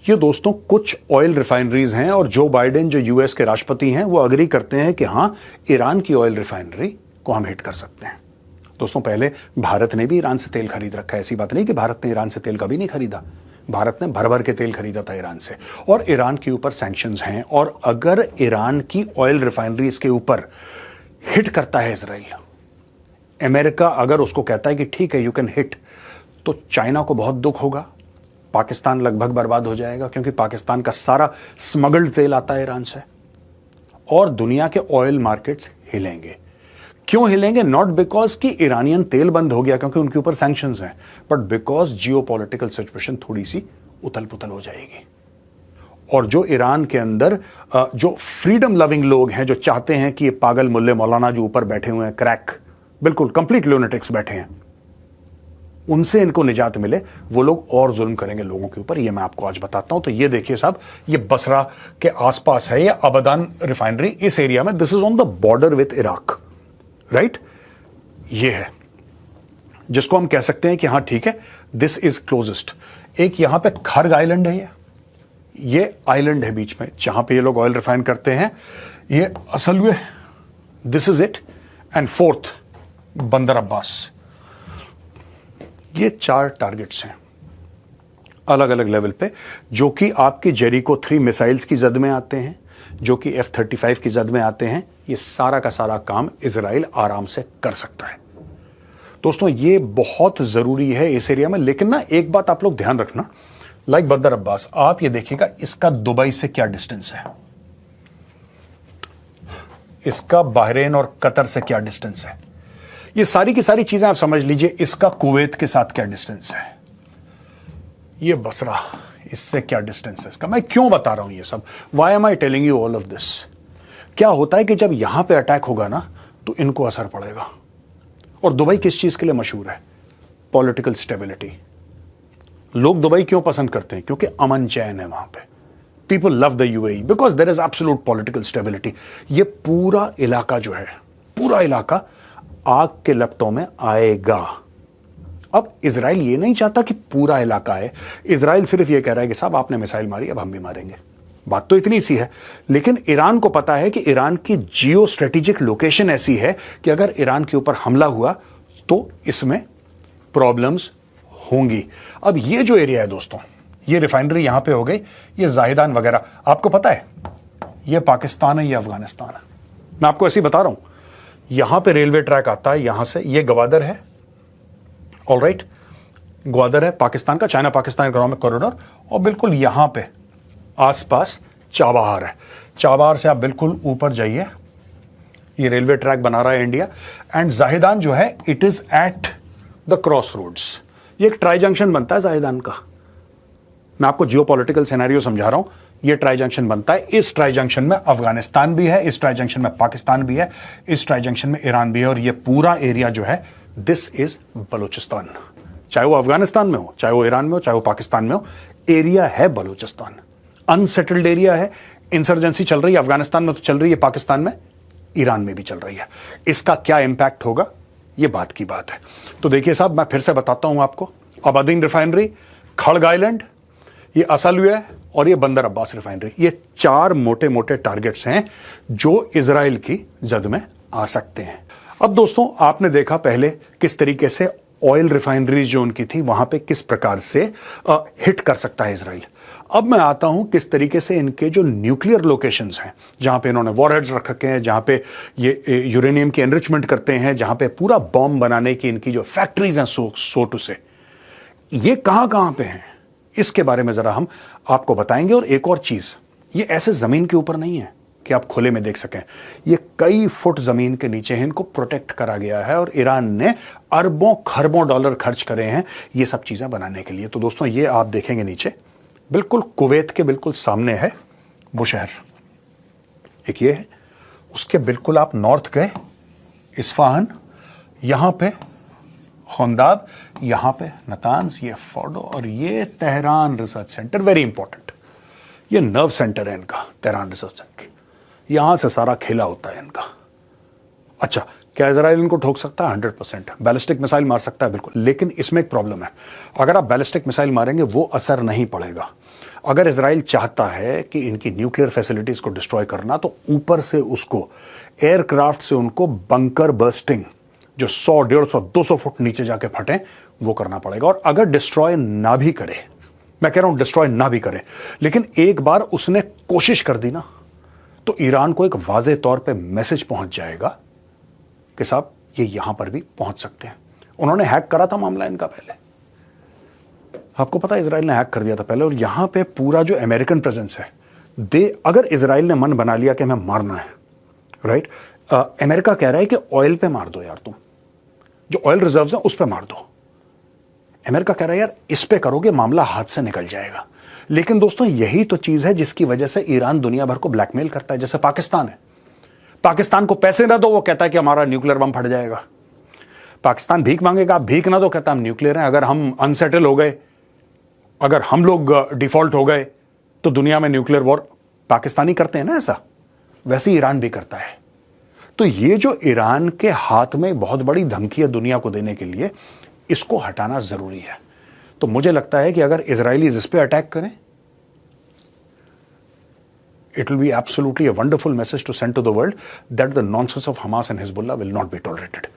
ये दोस्तों कुछ ऑयल रिफाइनरीज हैं और जो बाइडेन जो यूएस के राष्ट्रपति हैं वो अग्री करते हैं कि हाँ, ईरान की ऑयल रिफाइनरी को हम हिट कर सकते हैं। दोस्तों पहले भारत ने भी ईरान से तेल खरीद रखा है, ऐसी बात नहीं कि भारत ने ईरान से तेल कभी नहीं खरीदा। भारत ने भर भर के तेल खरीदा था ईरान से, और ईरान के ऊपर सैंक्शंस हैं। और अगर ईरान की ऑयल रिफाइनरीज के ऊपर हिट करता है इजराइल, अमेरिका अगर उसको कहता है कि ठीक है यू कैन हिट, तो चाइना को बहुत दुख होगा, पाकिस्तान लगभग बर्बाद हो जाएगा, क्योंकि पाकिस्तान का सारा स्मगल्ड तेल आता है ईरान से, और दुनिया के ऑयल मार्केट्स हिलेंगे। क्यों हिलेंगे? नॉट बिकॉज कि ईरानियन तेल बंद हो गया क्योंकि उनके ऊपर सैंक्शंस हैं, बट बिकॉज जियोपॉलिटिकल सिचुएशन थोड़ी सी उथल पुथल हो जाएगी। और जो ईरान के अंदर जो फ्रीडम लविंग लोग हैं, जो चाहते हैं कि ये पागल मुल्ले मौलाना जो ऊपर बैठे हुए हैं, क्रैक बिल्कुल कंप्लीट लूनेटिक्स बैठे हैं, उनसे इनको निजात मिले, वो लोग और जुल्म करेंगे लोगों के ऊपर। ये मैं आपको आज बताता हूं। तो ये देखिए साहब, ये बसरा के आसपास है, ये अबदान रिफाइनरी इस एरिया में, this is on the border with Iraq, right. ये है जिसको हम कह सकते हैं कि हाँ ठीक है, दिस इज क्लोजेस्ट। एक यहां पे खर्ग आइलैंड है, ये आइलैंड है बीच में जहां पे ये लोग ऑयल रिफाइन करते हैं। ये असल में this is it. And fourth बंदर अब्बास। ये 4 टारगेट्स हैं अलग अलग लेवल पे, जो कि आपकी जेरिको 3 मिसाइल्स की जद में आते हैं, जो कि F-35 की जद में आते हैं। ये सारा का सारा काम इजराइल आराम से कर सकता है। दोस्तों ये बहुत जरूरी है इस एरिया में। लेकिन ना एक बात आप लोग ध्यान रखना, लाइक बंदर अब्बास, आप ये देखिएगा इसका दुबई से क्या डिस्टेंस है, इसका बहरीन और कतर से क्या डिस्टेंस है, ये सारी की सारी चीजें आप समझ लीजिए। इसका कुवैत के साथ क्या डिस्टेंस है, ये बसरा इससे क्या डिस्टेंस है इसका। मैं क्यों बता रहा हूं ये सब, why am I telling you all of this? क्या होता है कि जब यहां पे अटैक होगा ना तो इनको असर पड़ेगा। और दुबई किस चीज के लिए मशहूर है? Political stability. लोग दुबई क्यों पसंद करते हैं? क्योंकि अमन चैन है वहां पे। People love the UAE because there is absolute political stability. ये पूरा इलाका जो है, पूरा इलाका आग के लपटों में आएगा। अब इजराइल ये नहीं चाहता कि पूरा इलाका आए, इजराइल सिर्फ ये कह रहा है कि साहब आपने मिसाइल मारी, अब हम भी मारेंगे। बात तो इतनी सी है। लेकिन ईरान को पता है कि ईरान की जियो स्ट्रेटेजिक लोकेशन ऐसी है कि अगर ईरान के ऊपर हमला हुआ तो इसमें प्रॉब्लम्स होंगी। अब ये जो एरिया है दोस्तों, ये रिफाइनरी यहां पे हो गई, ये जाहिदान वगैरह, आपको पता है ये पाकिस्तान है, ये अफगानिस्तान है। मैं आपको ऐसे ही बता रहा हूं। यहां पे रेलवे ट्रैक आता है, यहां से ये गवादर है, ऑलराइट, ग्वादर है पाकिस्तान का, चाइना पाकिस्तान इकोनॉमिक कॉरिडोर, और बिल्कुल यहां पे आसपास चाबहार है। चाबहार से आप बिल्कुल ऊपर जाइए, ये रेलवे ट्रैक बना रहा है इंडिया। एंड जाहिदान जो है it is at the crossroads. ये एक ट्राई जंक्शन बनता है जाहिदान का। मैं आपको जियोपॉलिटिकल सिनेरियो समझा रहा हूं। ये ट्राई जंक्शन बनता है, इस ट्राई जंक्शन में अफगानिस्तान भी है, इस ट्राई जंक्शन में पाकिस्तान भी है, इस ट्राई जंक्शन में ईरान भी है, और ये पूरा एरिया जो है दिस इज बलूचिस्तान। चाहे वो अफगानिस्तान में हो, चाहे वो ईरान में हो, चाहे वो पाकिस्तान में हो, एरिया है बलूचिस्तान। अनसेटल्ड एरिया है, इंसर्जेंसी चल रही है, अफगानिस्तान में तो चल रही है, पाकिस्तान में, ईरान में भी चल रही है। इसका क्या इंपैक्ट होगा, ये बात की बात है। तो देखिए साहब, मैं फिर से बताता हूं आपको, अबादीन रिफाइनरी, खड़ग आइलैंड, ये असलुए और ये बंदर अब्बास रिफाइनरी, ये 4 मोटे मोटे टारगेट्स हैं जो इजराइल की जद में आ सकते हैं। अब दोस्तों आपने देखा पहले किस तरीके से ऑयल रिफाइनरीज जो उनकी थी वहां पे किस प्रकार से हिट कर सकता है इजराइल। अब मैं आता हूं किस तरीके से इनके जो न्यूक्लियर लोकेशंस हैं, जहां पे इन्होंने वॉरहेड्स रख रखे हैं, जहां पे ये यूरेनियम की एनरिचमेंट करते हैं, जहां पे पूरा बॉम्ब बनाने की इनकी जो फैक्ट्रीज हैं सो टू से, ये कहां पे हैं, इसके बारे में जरा हम आपको बताएंगे। और एक और चीज, ये ऐसे जमीन के ऊपर नहीं है कि आप खुले में देख सकें, ये कई फुट जमीन के नीचे है, इनको प्रोटेक्ट करा गया है, और ईरान ने अरबों खरबों डॉलर खर्च करे हैं ये सब चीजें बनाने के लिए। तो दोस्तों ये आप देखेंगे नीचे, बिल्कुल कुवैत के बिल्कुल सामने है वो शहर, एक ये है, उसके बिल्कुल आप नॉर्थ गए इस्फहान, यहां पे खोंदाब, यहां पे नतान्स, ये फोर्डो, और ये Tehran research centre, very important, ये नर्व सेंटर है इनका, तेहरान रिसर्च सेंटर, यहां से सारा खेला होता है इनका। अच्छा, क्या इजराइल इनको ठोक सकता है? 100%। बैलिस्टिक मिसाइल मार सकता है, बिल्कुल, लेकिन इसमें एक प्रॉब्लम है, अगर आप बैलिस्टिक मिसाइल मारेंगे वो असर नहीं पड़ेगा। अगर इजराइल चाहता है कि इनकी न्यूक्लियर फैसिलिटीज को डिस्ट्रॉय करना, तो ऊपर से उसको एयरक्राफ्ट से उनको बंकर बर्स्टिंग, जो 100, 150, 200 फुट नीचे जाके फटे, वो करना पड़ेगा। और अगर डिस्ट्रॉय ना भी करे, मैं कह रहा हूं डिस्ट्रॉय ना भी करे, लेकिन एक बार उसने कोशिश कर दी ना, तो ईरान को एक वाजे तौर पे मैसेज पहुंच जाएगा कि साहब ये यहां पर भी पहुंच सकते हैं। उन्होंने हैक करा था मामला इनका पहले, आपको पता है, इजराइल ने हैक कर दिया था पहले। और यहां पे पूरा जो अमेरिकन प्रेजेंस है, अगर इजराइल ने मन बना लिया कि हमें मारना है, राइट, अमेरिका कह रहा है कि ऑयल पे मार दो यार, तुम जो ऑयल रिजर्व्स हैं उस पे मार दो। अमेरिका कह रहा है यार इस पे करोगे मामला हाथ से निकल जाएगा। लेकिन दोस्तों यही तो चीज है जिसकी वजह से ईरान दुनिया भर को ब्लैकमेल करता है। जैसे पाकिस्तान है, पाकिस्तान को पैसे ना दो, वो कहता है कि हमारा न्यूक्लियर बम फट जाएगा। पाकिस्तान भीख मांगेगा, आप भीख ना दो, कहता है हम न्यूक्लियर हैं, अगर हम अनसेटल हो गए, अगर हम लोग डिफॉल्ट हो गए, तो दुनिया में न्यूक्लियर वॉर, पाकिस्तानी करते हैं ना ऐसा, वैसे ईरान भी करता है। तो ये जो ईरान के हाथ में बहुत बड़ी धमकी है दुनिया को देने के लिए, इसको हटाना जरूरी है। तो मुझे लगता है कि अगर इजरायलीज इस पे अटैक करें, it will be absolutely a wonderful message to send to the world that the nonsense of Hamas and Hezbollah will not be tolerated.